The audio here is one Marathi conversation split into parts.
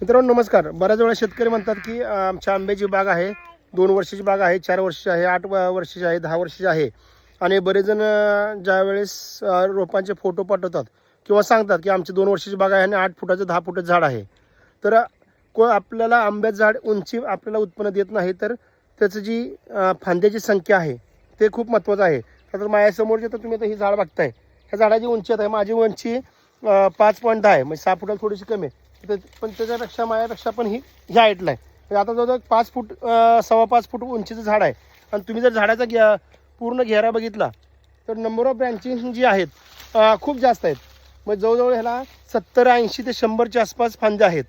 मित्रांनो नमस्कार. बऱ्याच वेळा शेतकरी म्हणतात की आमच्या आंब्याची बाग आहे, 2 वर्षाची बाग आहे, 4 वर्षाची आहे, 8 वर्षाची आहे, 10 वर्षाची आहे. आणि बरेच जण ज्यावेळेस रोपांचे फोटो पाठवतात किंवा सांगतात की आमची 2 वर्षाची बाग आहे आणि 8 फुटाचं 10 फुटाचं झाड आहे. तर आपल्याला आंब्याचं झाड उंची आपल्याला उत्पन्न देत नाही, तर त्याचं जी फांद्याची संख्या आहे ते खूप महत्त्वाचं आहे. तर माझ्यासमोर जे तर तुम्ही आता ही झाड बघताय, ह्या झाडाची उंची आहे, माझी उंची 5.10 आहे, म्हणजे 6 फुटाला थोडीशी कमी आहे. पण त्याच्यापेक्षा माझ्यापेक्षा पण ही ह्या हाईटला आहे. म्हणजे आता जवळजवळ 5 फूट 5.25 फूट उंचीचं झाड आहे. आणि तुम्ही जर झाडाचा पूर्ण घेरा बघितला तर नंबर ऑफ ब्रँचिंग जी आहेत खूप जास्त आहेत. मग जवळजवळ ह्याला 70, 80 ते 100च्या आसपास फांद्या आहेत.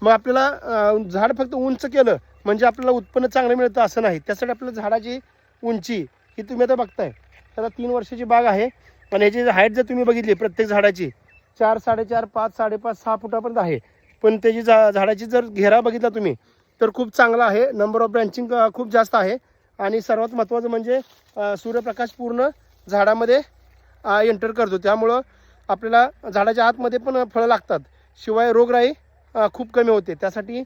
मग आपल्याला झाड फक्त उंच केलं म्हणजे आपल्याला उत्पन्न चांगलं मिळतं असं नाही. त्यासाठी आपल्याला झाडाची उंची ही तुम्ही आता बघताय, त्याला 3 वर्षाची बाग आहे. आणि याची हाईट जर तुम्ही बघितली प्रत्येक झाडाची 4, 4.5, 5, 5.5, 6 फुटापर्यंत आहे. पण त्याची झाडाची जर घेरा बघितला तुम्ही तर खूप चांगला आहे. नंबर ऑफ ब्रँचिंग खूप जास्त आहे. आणि सर्वात महत्त्वाचं म्हणजे सूर्यप्रकाश पूर्ण झाडामध्ये एंटर करतो, त्यामुळं आपल्याला झाडाच्या आतमध्ये पण फळं लागतात. शिवाय रोगराई खूप कमी होते. त्यासाठी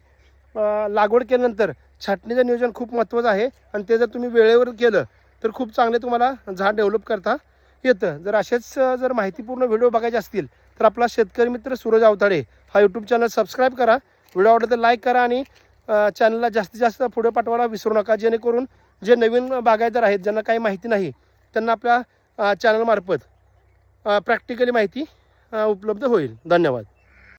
लागवड केल्यानंतर छाटणीचं नियोजन खूप महत्त्वाचं आहे. आणि ते जर तुम्ही वेळेवर केलं तर खूप चांगले तुम्हाला झाड डेव्हलप करता येतं. जर असेच जर माहितीपूर्ण व्हिडिओ बघायचे असतील तर आपला शेतकरी मित्र सूरज अवताडे हा यूट्यूब चॅनल सबस्क्राईब करा. व्हिडिओ आवडला तर लाईक करा आणि चॅनलला जास्तीत जास्त पुढे पाठवायला विसरू नका, जेणेकरून जे नवीन बागायतदार आहेत ज्यांना काही माहिती नाही त्यांना आपल्या चॅनलमार्फत प्रॅक्टिकली माहिती उपलब्ध होईल. धन्यवाद.